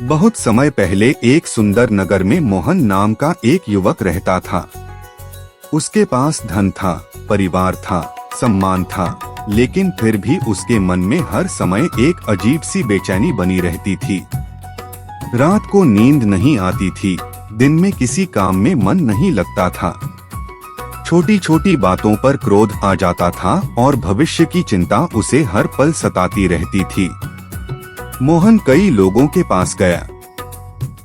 बहुत समय पहले एक सुंदर नगर में मोहन नाम का एक युवक रहता था। उसके पास धन था, परिवार था, सम्मान था, लेकिन फिर भी उसके मन में हर समय एक अजीब सी बेचैनी बनी रहती थी। रात को नींद नहीं आती थी, दिन में किसी काम में मन नहीं लगता था। छोटी छोटी बातों पर क्रोध आ जाता था और भविष्य की चिंता उसे हर पल सताती रहती थी। मोहन कई लोगों के पास गया।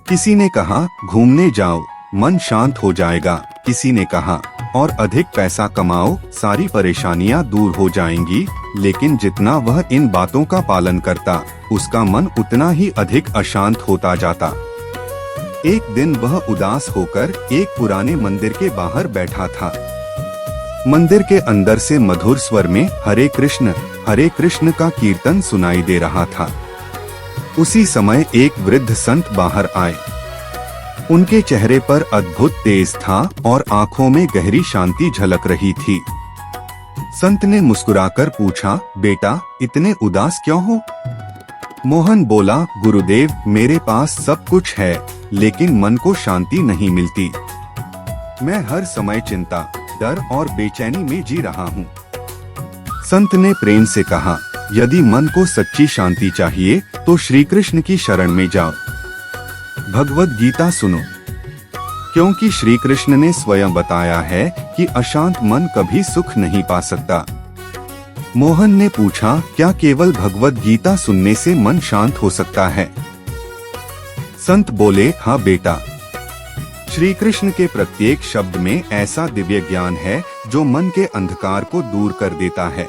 किसी ने कहा घूमने जाओ, मन शांत हो जाएगा। किसी ने कहा और अधिक पैसा कमाओ, सारी परेशानियां दूर हो जाएंगी। लेकिन जितना वह इन बातों का पालन करता, उसका मन उतना ही अधिक अशांत होता जाता। एक दिन वह उदास होकर एक पुराने मंदिर के बाहर बैठा था। मंदिर के अंदर से मधुर स्वर में हरे कृष्ण का कीर्तन सुनाई दे रहा था। उसी समय एक वृद्ध संत बाहर आए। उनके चेहरे पर अद्भुत तेज था और आंखों में गहरी शांति झलक रही थी। संत ने मुस्कुराकर पूछा, बेटा इतने उदास क्यों हो? मोहन बोला, गुरुदेव मेरे पास सब कुछ है, लेकिन मन को शांति नहीं मिलती। मैं हर समय चिंता, डर और बेचैनी में जी रहा हूँ। संत ने प्रेम से कहा, यदि मन को सच्ची शांति चाहिए तो श्री कृष्ण की शरण में जाओ। भगवद गीता सुनो, क्योंकि श्री कृष्ण ने स्वयं बताया है कि अशांत मन कभी सुख नहीं पा सकता। मोहन ने पूछा, क्या केवल भगवद गीता सुनने से मन शांत हो सकता है? संत बोले, हाँ बेटा, श्री कृष्ण के प्रत्येक शब्द में ऐसा दिव्य ज्ञान है जो मन के अंधकार को दूर कर देता है।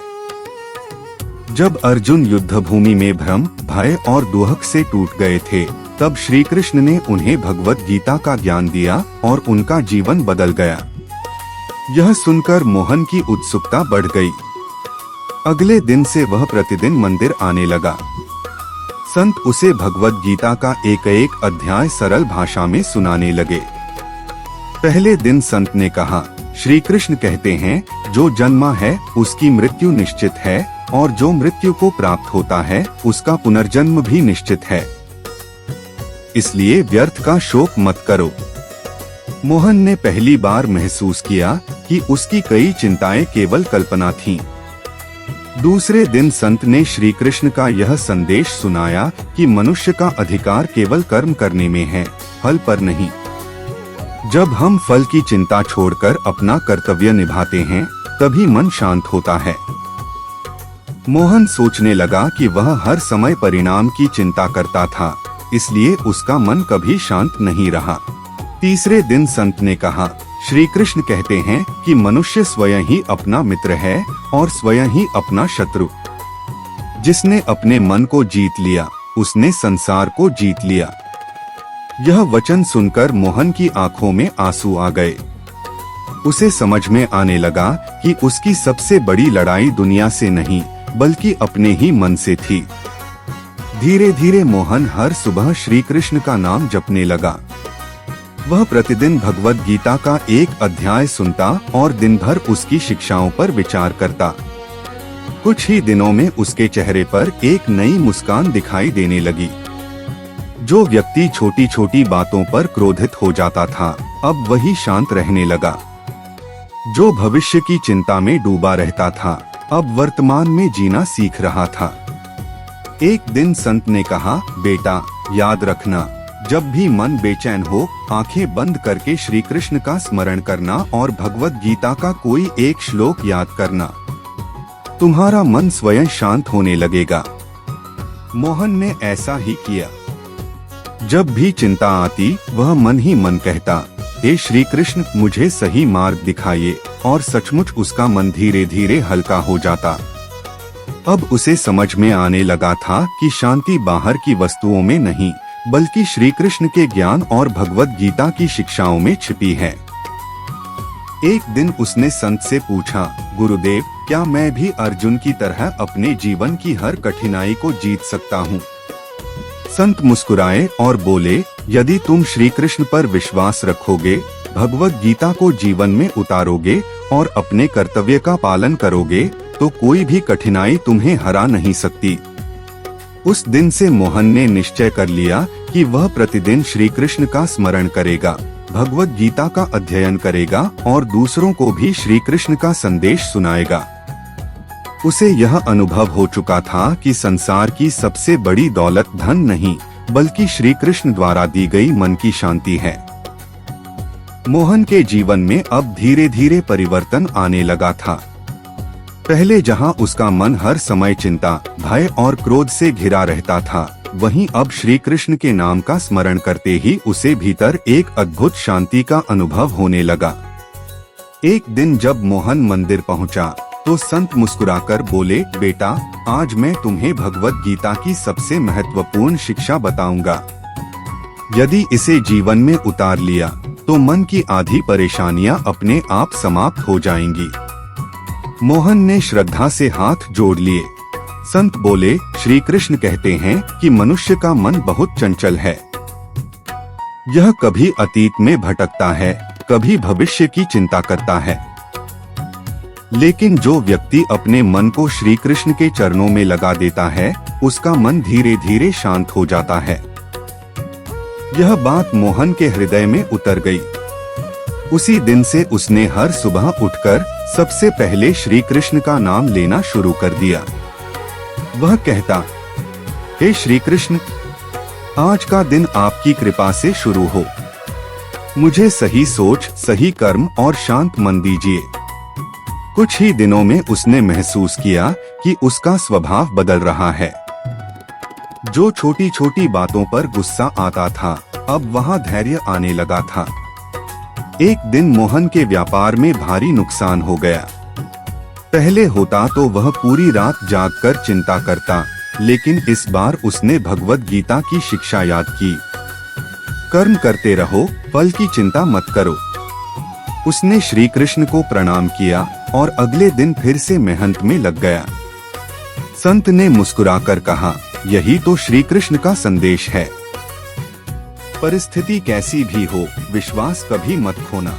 जब अर्जुन युद्ध भूमि में भ्रम, भय और दुहक से टूट गए थे, तब श्री कृष्ण ने उन्हें भगवत गीता का ज्ञान दिया और उनका जीवन बदल गया। यह सुनकर मोहन की उत्सुकता बढ़ गई। अगले दिन से वह प्रतिदिन मंदिर आने लगा। संत उसे भगवत गीता का एक एक अध्याय सरल भाषा में सुनाने लगे। पहले दिन संत ने कहा, श्री कृष्ण कहते हैं, जो जन्मा है उसकी मृत्यु निश्चित है और जो मृत्यु को प्राप्त होता है उसका पुनर्जन्म भी निश्चित है। इसलिए व्यर्थ का शोक मत करो। मोहन ने पहली बार महसूस किया कि उसकी कई चिंताएं केवल कल्पना थीं। दूसरे दिन संत ने श्री कृष्ण का यह संदेश सुनाया कि मनुष्य का अधिकार केवल कर्म करने में है, फल पर नहीं। जब हम फल की चिंता छोड़कर अपना कर्तव्य निभाते हैं, तभी मन शांत होता है। मोहन सोचने लगा कि वह हर समय परिणाम की चिंता करता था, इसलिए उसका मन कभी शांत नहीं रहा। तीसरे दिन संत ने कहा, श्री कृष्ण कहते हैं कि मनुष्य स्वयं ही अपना मित्र है और स्वयं ही अपना शत्रु। जिसने अपने मन को जीत लिया, उसने संसार को जीत लिया। यह वचन सुनकर मोहन की आंखों में आंसू आ गए। उसे समझ में आने लगा कि उसकी सबसे बड़ी लड़ाई दुनिया से नहीं, बल्कि अपने ही मन से थी। धीरे धीरे मोहन हर सुबह श्री कृष्ण का नाम जपने लगा। वह प्रतिदिन भगवद गीता का एक अध्याय सुनता और दिन भर उसकी शिक्षाओं पर विचार करता। कुछ ही दिनों में उसके चेहरे पर एक नई मुस्कान दिखाई देने लगी। जो व्यक्ति छोटी छोटी बातों पर क्रोधित हो जाता था, अब वही शांत रहने लगा। जो भविष्य की चिंता में डूबा रहता था, अब वर्तमान में जीना सीख रहा था। एक दिन संत ने कहा, बेटा याद रखना, जब भी मन बेचैन हो, आंखें बंद करके श्री कृष्ण का स्मरण करना और भगवद गीता का कोई एक श्लोक याद करना। तुम्हारा मन स्वयं शांत होने लगेगा। मोहन ने ऐसा ही किया। जब भी चिंता आती, वह मन ही मन कहता, हे श्री कृष्ण मुझे सही मार्ग दिखाइए, और सचमुच उसका मन धीरे धीरे हल्का हो जाता। अब उसे समझ में आने लगा था कि शांति बाहर की वस्तुओं में नहीं, बल्कि श्री कृष्ण के ज्ञान और भगवद गीता की शिक्षाओं में छिपी है। एक दिन उसने संत से पूछा, गुरुदेव क्या मैं भी अर्जुन की तरह अपने जीवन की हर कठिनाई को जीत सकता हूँ? संत मुस्कुराए और बोले, यदि तुम श्री कृष्ण पर विश्वास रखोगे, भगवद गीता को जीवन में उतारोगे और अपने कर्तव्य का पालन करोगे, तो कोई भी कठिनाई तुम्हें हरा नहीं सकती। उस दिन से मोहन ने निश्चय कर लिया कि वह प्रतिदिन श्री कृष्ण का स्मरण करेगा, भगवत गीता का अध्ययन करेगा और दूसरों को भी श्री कृष्ण का संदेश सुनाएगा। उसे यह अनुभव हो चुका था कि संसार की सबसे बड़ी दौलत धन नहीं, बल्कि श्री कृष्ण द्वारा दी गई मन की शांति है। मोहन के जीवन में अब धीरे धीरे परिवर्तन आने लगा था। पहले जहां उसका मन हर समय चिंता, भय और क्रोध से घिरा रहता था, वहीं अब श्री कृष्ण के नाम का स्मरण करते ही उसे भीतर एक अद्भुत शांति का अनुभव होने लगा। एक दिन जब मोहन मंदिर पहुंचा, तो संत मुस्कुराकर बोले, बेटा, आज मैं तुम्हें भगवत गीता की सबसे महत्वपूर्ण शिक्षा बताऊंगा। यदि इसे जीवन में उतार लिया, तो मन की आधी परेशानियां अपने आप समाप्त हो जाएंगी। मोहन ने श्रद्धा से हाथ जोड़ लिए। संत बोले, श्री कृष्ण कहते हैं कि मनुष्य का मन बहुत चंचल है। यह कभी अतीत में भटकता है, कभी भविष्य की चिंता करता है। लेकिन जो व्यक्ति अपने मन को श्री कृष्ण के चरणों में लगा देता है, उसका मन धीरे धीरे शांत हो जाता है। यह बात मोहन के हृदय में उतर गई। उसी दिन से उसने हर सुबह उठकर सबसे पहले श्री कृष्ण का नाम लेना शुरू कर दिया। वह कहता, हे श्री कृष्ण, आज का दिन आपकी कृपा से शुरू हो। मुझे सही सोच, सही कर्म और शांत मन दीजिए। कुछ ही दिनों में उसने महसूस किया कि उसका स्वभाव बदल रहा है। जो छोटी छोटी बातों पर गुस्सा आता था, अब वहां धैर्य आने लगा था। एक दिन मोहन के व्यापार में भारी नुकसान हो गया। पहले होता तो वह पूरी रात जागकर चिंता करता, लेकिन इस बार उसने भगवत गीता की शिक्षा याद की। कर्म करते रहो, फल की चिंता मत करो। उसने श्री कृष्ण को प्रणाम किया और अगले दिन फिर से मेहनत में लग गया। संत ने मुस्कुराकर कहा, यही तो श्री कृष्ण का संदेश है। परिस्थिति कैसी भी हो, विश्वास कभी मत खोना।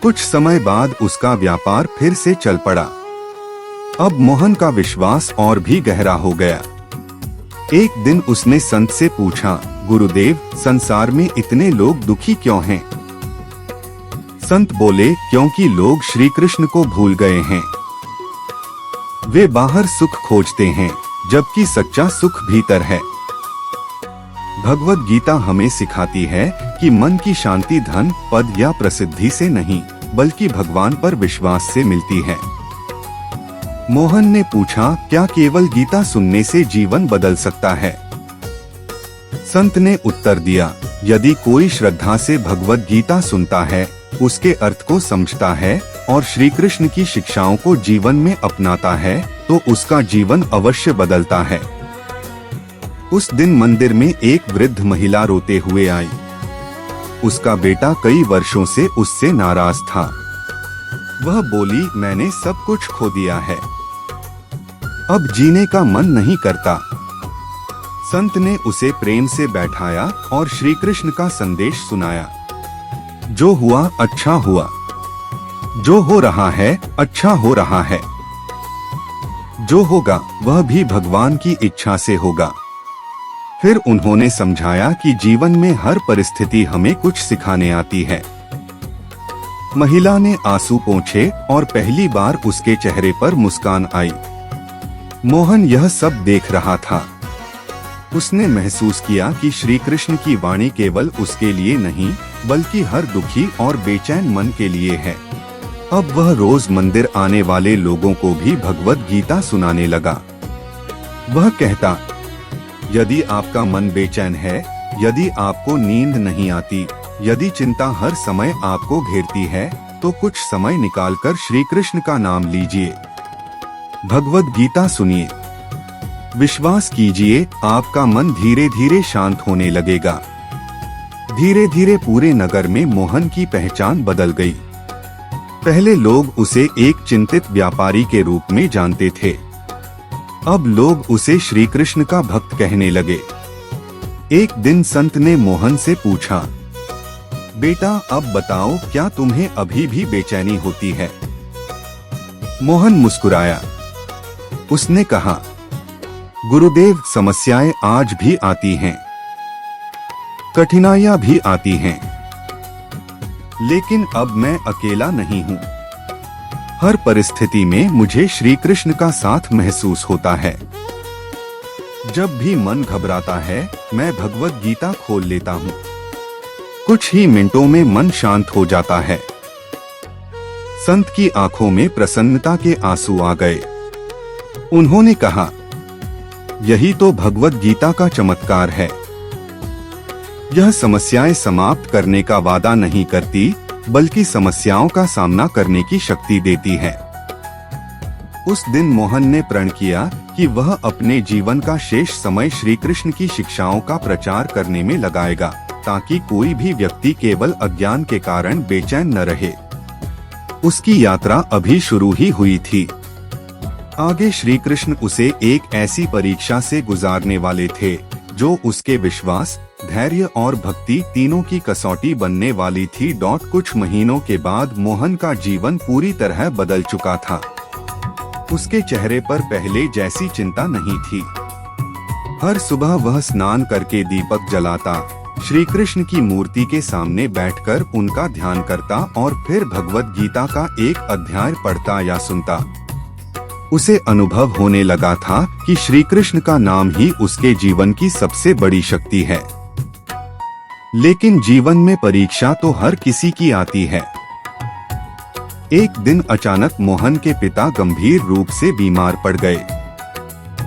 कुछ समय बाद उसका व्यापार फिर से चल पड़ा। अब मोहन का विश्वास और भी गहरा हो गया। एक दिन उसने संत से पूछा, गुरुदेव, संसार में इतने लोग दुखी क्यों हैं? संत बोले, क्योंकि लोग श्री कृष्ण को भूल गए हैं। वे बाहर सुख खोजते हैं, जबकि सच्चा सुख भीतर है। भगवत गीता हमें सिखाती है कि मन की शांति धन, पद या प्रसिद्धि से नहीं, बल्कि भगवान पर विश्वास से मिलती है। मोहन ने पूछा, क्या केवल गीता सुनने से जीवन बदल सकता है? संत ने उत्तर दिया, यदि कोई श्रद्धा से भगवत गीता सुनता है, उसके अर्थ को समझता है और श्री कृष्ण की शिक्षाओं को जीवन में अपनाता है, तो उसका जीवन अवश्य बदलता है। उस दिन मंदिर में एक वृद्ध महिला रोते हुए आई। उसका बेटा कई वर्षों से उससे नाराज था। वह बोली, मैंने सब कुछ खो दिया है, अब जीने का मन नहीं करता। संत ने उसे प्रेम से बैठाया और श्री कृष्ण का संदेश सुनाया। जो हुआ अच्छा हुआ, जो हो रहा है अच्छा हो रहा है, जो होगा वह भी भगवान की इच्छा से होगा। फिर उन्होंने समझाया कि जीवन में हर परिस्थिति हमें कुछ सिखाने आती है। महिला ने आंसू पोंछे और पहली बार उसके चेहरे पर मुस्कान आई। मोहन यह सब देख रहा था। उसने महसूस किया कि श्री कृष्ण की वाणी केवल उसके लिए नहीं, बल्कि हर दुखी और बेचैन मन के लिए है। अब वह रोज मंदिर आने वाले लोगों को भी भगवत गीता सुनाने लगा। वह कहता, यदि आपका मन बेचैन है, यदि आपको नींद नहीं आती, यदि चिंता हर समय आपको घेरती है, तो कुछ समय निकालकर श्री कृष्ण का नाम लीजिए, भगवत गीता सुनिए। विश्वास कीजिए, आपका मन धीरे धीरे शांत होने लगेगा। धीरे धीरे पूरे नगर में मोहन की पहचान बदल गई। पहले लोग उसे एक चिंतित व्यापारी के रूप में जानते थे। अब लोग उसे श्री कृष्ण का भक्त कहने लगे। एक दिन संत ने मोहन से पूछा, बेटा, अब बताओ, क्या तुम्हें अभी भी बेचैनी होती है? मोहन मुस्कुराया। उसने कहा, गुरुदेव, समस्याएं आज भी आती हैं, कठिनाइयां भी आती हैं, लेकिन अब मैं अकेला नहीं हूँ। हर परिस्थिति में मुझे श्री कृष्ण का साथ महसूस होता है। जब भी मन घबराता है, मैं भगवत गीता खोल लेता हूँ। कुछ ही मिनटों में मन शांत हो जाता है। संत की आंखों में प्रसन्नता के आंसू आ गए। उन्होंने कहा, यही तो भगवत गीता का चमत्कार है। यह समस्याएं समाप्त करने का वादा नहीं करती, बल्कि समस्याओं का सामना करने की शक्ति देती है। उस दिन मोहन ने प्रण किया कि वह अपने जीवन का शेष समय श्री कृष्ण की शिक्षाओं का प्रचार करने में लगाएगा, ताकि कोई भी व्यक्ति केवल अज्ञान के कारण बेचैन न रहे। उसकी यात्रा अभी शुरू ही हुई थी। आगे श्री कृष्ण उसे एक ऐसी परीक्षा से गुजारने वाले थे जो उसके विश्वास, धैर्य और भक्ति तीनों की कसौटी बनने वाली थी। कुछ महीनों के बाद मोहन का जीवन पूरी तरह बदल चुका था। उसके चेहरे पर पहले जैसी चिंता नहीं थी। हर सुबह वह स्नान करके दीपक जलाता, श्री कृष्ण की मूर्ति के सामने बैठकर उनका ध्यान करता और फिर भगवत गीता का एक अध्याय पढ़ता या सुनता। उसे अनुभव होने लगा था कि श्री कृष्ण का नाम ही उसके जीवन की सबसे बड़ी शक्ति है। लेकिन जीवन में परीक्षा तो हर किसी की आती है। एक दिन अचानक मोहन के पिता गंभीर रूप से बीमार पड़ गए।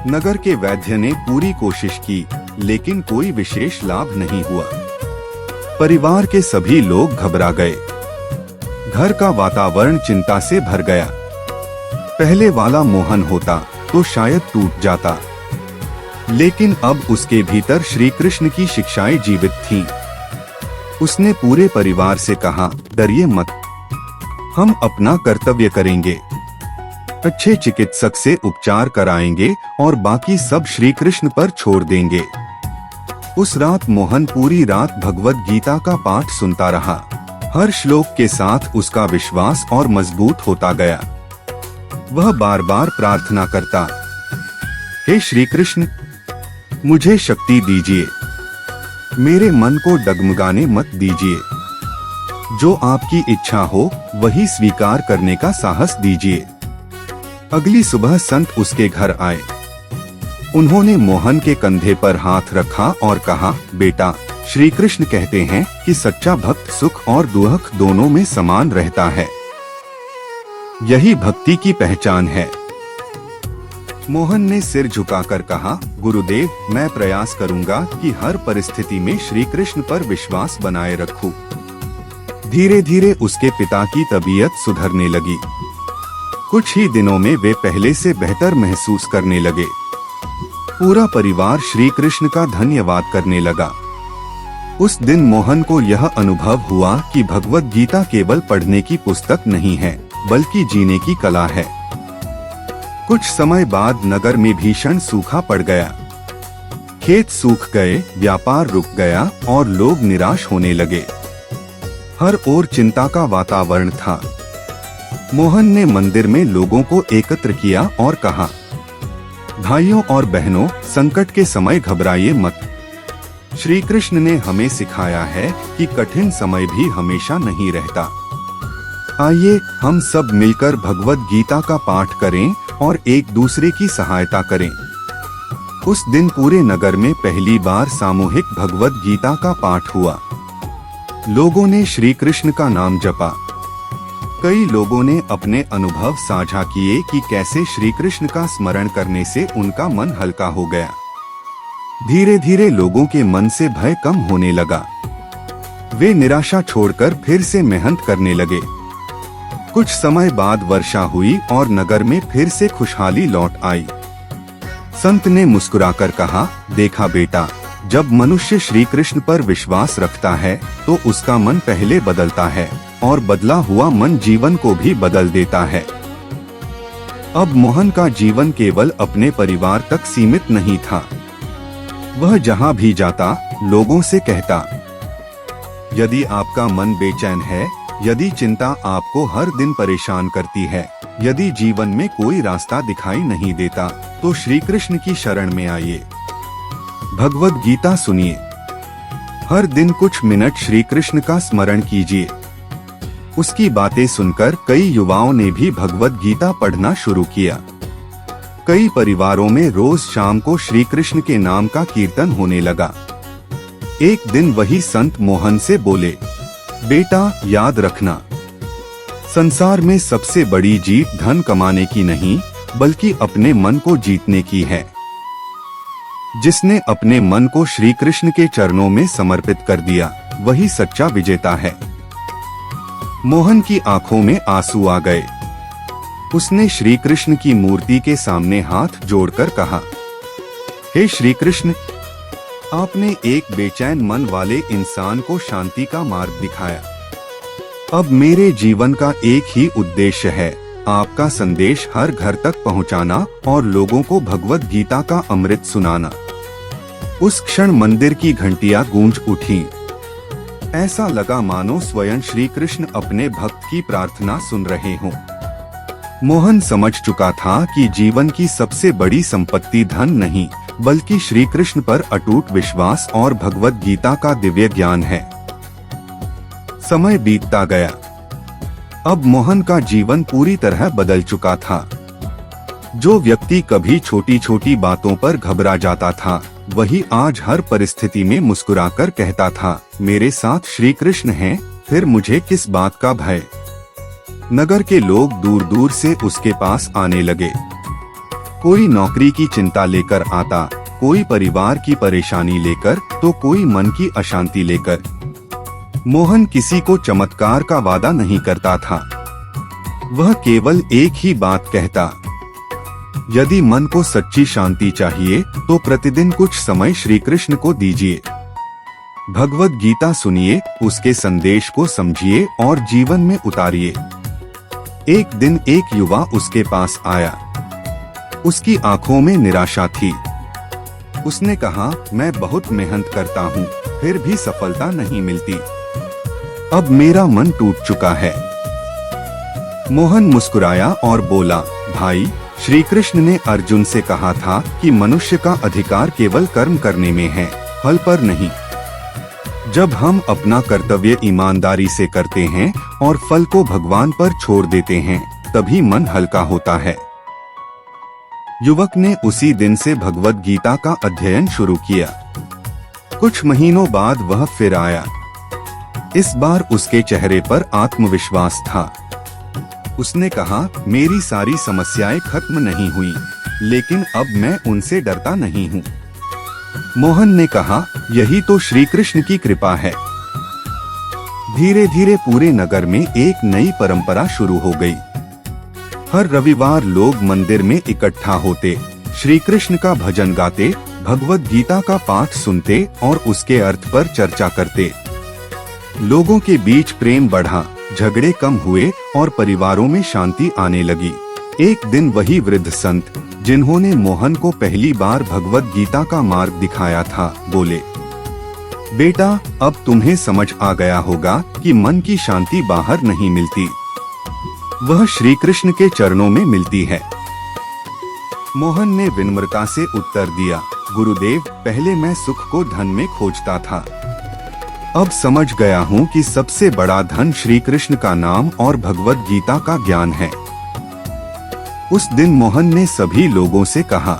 नगर के वैद्य ने पूरी कोशिश की, लेकिन कोई विशेष लाभ नहीं हुआ। परिवार के सभी लोग घबरा गए। घर का वातावरण चिंता से भर गया। पहले वाला मोहन होता तो शायद टूट जाता, लेकिन अब उसके भीतर श्री कृष्ण की शिक्षाएं जीवित थीं। उसने पूरे परिवार से कहा, डरिए मत, हम अपना कर्तव्य करेंगे। अच्छे चिकित्सक से उपचार कराएंगे और बाकी सब श्री कृष्ण पर छोड़ देंगे। उस रात मोहन पूरी रात भगवत गीता का पाठ सुनता रहा। हर श्लोक के साथ उसका विश्वास और मजबूत होता गया। वह बार बार प्रार्थना करता, हे श्री कृष्ण, मुझे शक्ति दीजिए, मेरे मन को डगमगाने मत दीजिए। जो आपकी इच्छा हो वही स्वीकार करने का साहस दीजिए। अगली सुबह संत उसके घर आए। उन्होंने मोहन के कंधे पर हाथ रखा और कहा, बेटा, श्री कृष्ण कहते हैं कि सच्चा भक्त सुख और दुख दोनों में समान रहता है। यही भक्ति की पहचान है। मोहन ने सिर झुकाकर कहा, गुरुदेव, मैं प्रयास करूंगा कि हर परिस्थिति में श्री कृष्ण पर विश्वास बनाए रखूं। धीरे धीरे उसके पिता की तबीयत सुधरने लगी। कुछ ही दिनों में वे पहले से बेहतर महसूस करने लगे। पूरा परिवार श्री कृष्ण का धन्यवाद करने लगा। उस दिन मोहन को यह अनुभव हुआ कि भगवत गीता केवल पढ़ने की पुस्तक नहीं है, बल्कि जीने की कला है। कुछ समय बाद नगर में भीषण सूखा पड़ गया। खेत सूख गए, व्यापार रुक गया और लोग निराश होने लगे। हर ओर चिंता का वातावरण था। मोहन ने मंदिर में लोगों को एकत्र किया और कहा, भाइयों और बहनों, संकट के समय घबराइए मत। श्री कृष्ण ने हमें सिखाया है कि कठिन समय भी हमेशा नहीं रहता। आइए हम सब मिलकर भगवत गीता का पाठ करें और एक दूसरे की सहायता करें। उस दिन पूरे नगर में पहली बार सामूहिक भगवत गीता का पाठ हुआ। लोगों ने श्री कृष्ण का नाम जपा। कई लोगों ने अपने अनुभव साझा किए कि कैसे श्री कृष्ण का स्मरण करने से उनका मन हल्का हो गया। धीरे धीरे लोगों के मन से भय कम होने लगा। वे निराशा छोड़कर फिर से मेहनत करने लगे। कुछ समय बाद वर्षा हुई और नगर में फिर से खुशहाली लौट आई। संत ने मुस्कुराकर कहा, देखा बेटा, जब मनुष्य श्री कृष्ण पर विश्वास रखता है तो उसका मन पहले बदलता है और बदला हुआ मन जीवन को भी बदल देता है। अब मोहन का जीवन केवल अपने परिवार तक सीमित नहीं था। वह जहाँ भी जाता लोगों से कहता, यदि आपका मन बेचैन है, यदि चिंता आपको हर दिन परेशान करती है, यदि जीवन में कोई रास्ता दिखाई नहीं देता, तो श्री कृष्ण की शरण में आइए। भगवत गीता सुनिए, हर दिन कुछ मिनट श्री कृष्ण का स्मरण कीजिए। उसकी बातें सुनकर कई युवाओं ने भी भगवत गीता पढ़ना शुरू किया। कई परिवारों में रोज शाम को श्री कृष्ण के नाम का कीर्तन होने लगा। एक दिन वही संत मोहन से बोले, बेटा याद रखना, संसार में सबसे बड़ी जीत धन कमाने की नहीं बल्कि अपने मन को जीतने की है। जिसने अपने मन को श्री कृष्ण के चरणों में समर्पित कर दिया वही सच्चा विजेता है। मोहन की आंखों में आंसू आ गए। उसने श्री कृष्ण की मूर्ति के सामने हाथ जोड़कर कहा, हे श्री कृष्ण, आपने एक बेचैन मन वाले इंसान को शांति का मार्ग दिखाया। अब मेरे जीवन का एक ही उद्देश्य है, आपका संदेश हर घर तक पहुंचाना और लोगों को भगवत गीता का अमृत सुनाना। उस क्षण मंदिर की घंटियां गूंज उठी। ऐसा लगा मानो स्वयं श्री कृष्ण अपने भक्त की प्रार्थना सुन रहे हों। मोहन समझ चुका था कि जीवन की सबसे बड़ी संपत्ति धन नहीं बल्कि श्री कृष्ण पर अटूट विश्वास और भगवत गीता का दिव्य ज्ञान है। समय बीतता गया। अब मोहन का जीवन पूरी तरह बदल चुका था। जो व्यक्ति कभी छोटी छोटी बातों पर घबरा जाता था वही आज हर परिस्थिति में मुस्कुराकर कहता था, मेरे साथ श्री कृष्ण हैं, फिर मुझे किस बात का भय। नगर के लोग दूर दूर से उसके पास आने लगे। कोई नौकरी की चिंता लेकर आता, कोई परिवार की परेशानी लेकर तो कोई मन की अशांति लेकर। मोहन किसी को चमत्कार का वादा नहीं करता था। वह केवल एक ही बात कहता, यदि मन को सच्ची शांति चाहिए तो प्रतिदिन कुछ समय श्री कृष्ण को दीजिए। भगवत गीता सुनिए, उसके संदेश को समझिए और जीवन में उतारिए। एक दिन एक युवा उसके पास आया। उसकी आंखों में निराशा थी। उसने कहा, मैं बहुत मेहनत करता हूँ, फिर भी सफलता नहीं मिलती। अब मेरा मन टूट चुका है। मोहन मुस्कुराया और बोला, भाई, श्री कृष्ण ने अर्जुन से कहा था कि मनुष्य का अधिकार केवल कर्म करने में है, फल पर नहीं। जब हम अपना कर्तव्य ईमानदारी से करते हैं और फल को भगवान पर छोड़ देते हैं, तभी मन हल्का होता है। युवक ने उसी दिन से भगवत गीता का अध्ययन शुरू किया। कुछ महीनों बाद वह फिर आया। इस बार उसके चेहरे पर आत्मविश्वास था। उसने कहा, मेरी सारी समस्याएं खत्म नहीं हुई, लेकिन अब मैं उनसे डरता नहीं हूँ। मोहन ने कहा, यही तो श्री कृष्ण की कृपा है। धीरे धीरे पूरे नगर में एक नई परंपरा शुरू हो गई। हर रविवार लोग मंदिर में इकट्ठा होते, श्री कृष्ण का भजन गाते, भगवत गीता का पाठ सुनते और उसके अर्थ पर चर्चा करते। लोगों के बीच प्रेम बढ़ा, झगड़े कम हुए और परिवारों में शांति आने लगी। एक दिन वही वृद्ध संत, जिन्होंने मोहन को पहली बार भगवत गीता का मार्ग दिखाया था, बोले, बेटा, अब तुम्हें समझ आ गया होगा कि मन की शांति बाहर नहीं मिलती, वह श्री कृष्ण के चरणों में मिलती है। मोहन ने विनम्रता से उत्तर दिया, गुरुदेव, पहले मैं सुख को धन में खोजता था, अब समझ गया हूँ कि सबसे बड़ा धन श्री कृष्ण का नाम और भगवत गीता का ज्ञान है। उस दिन मोहन ने सभी लोगों से कहा,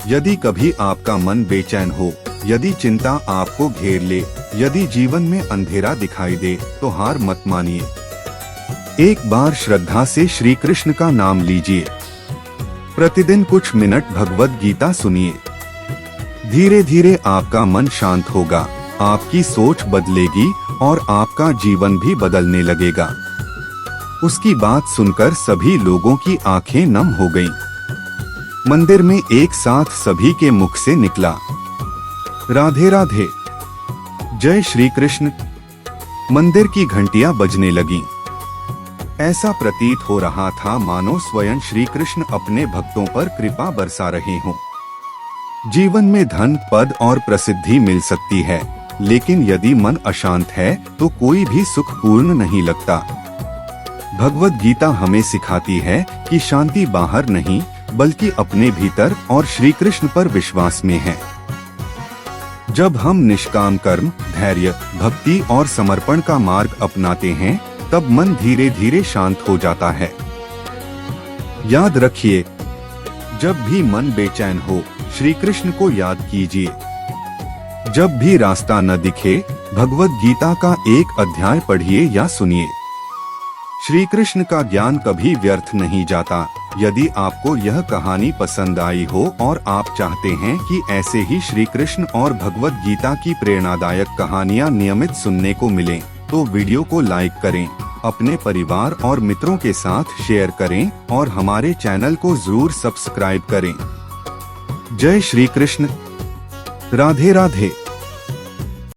यदि कभी आपका मन बेचैन हो, यदि चिंता आपको घेर ले, यदि जीवन में अंधेरा दिखाई दे, तो हार मत मानिए। एक बार श्रद्धा से श्री कृष्ण का नाम लीजिए। प्रतिदिन कुछ मिनट भगवत गीता सुनिए। धीरे धीरे आपका मन शांत होगा, आपकी सोच बदलेगी और आपका जीवन भी बदलने लगेगा। उसकी बात सुनकर सभी लोगों की आंखें नम हो गईं। मंदिर में एक साथ सभी के मुख से निकला, राधे राधे, जय श्री कृष्ण। मंदिर की घंटियां बजने लगीं। ऐसा प्रतीत हो रहा था मानो स्वयं श्री कृष्ण अपने भक्तों पर कृपा बरसा रहे हों। जीवन में धन, पद और प्रसिद्धि मिल सकती है, लेकिन यदि मन अशांत है तो कोई भी सुख पूर्ण नहीं लगता। भगवत गीता हमें सिखाती है कि शांति बाहर नहीं बल्कि अपने भीतर और श्री कृष्ण पर विश्वास में है। जब हम निष्काम कर्म, धैर्य, भक्ति और समर्पण का मार्ग अपनाते हैं, तब मन धीरे धीरे शांत हो जाता है। याद रखिए, जब भी मन बेचैन हो, श्री कृष्ण को याद कीजिए। जब भी रास्ता न दिखे, भगवद गीता का एक अध्याय पढ़िए या सुनिए। श्री कृष्ण का ज्ञान कभी व्यर्थ नहीं जाता। यदि आपको यह कहानी पसंद आई हो और आप चाहते हैं कि ऐसे ही श्री कृष्ण और भगवद गीता की प्रेरणादायक कहानियां नियमित सुनने को मिलें, तो वीडियो को लाइक करें, अपने परिवार और मित्रों के साथ शेयर करें और हमारे चैनल को जरूर सब्सक्राइब करें। जय श्री कृष्ण। राधे राधे।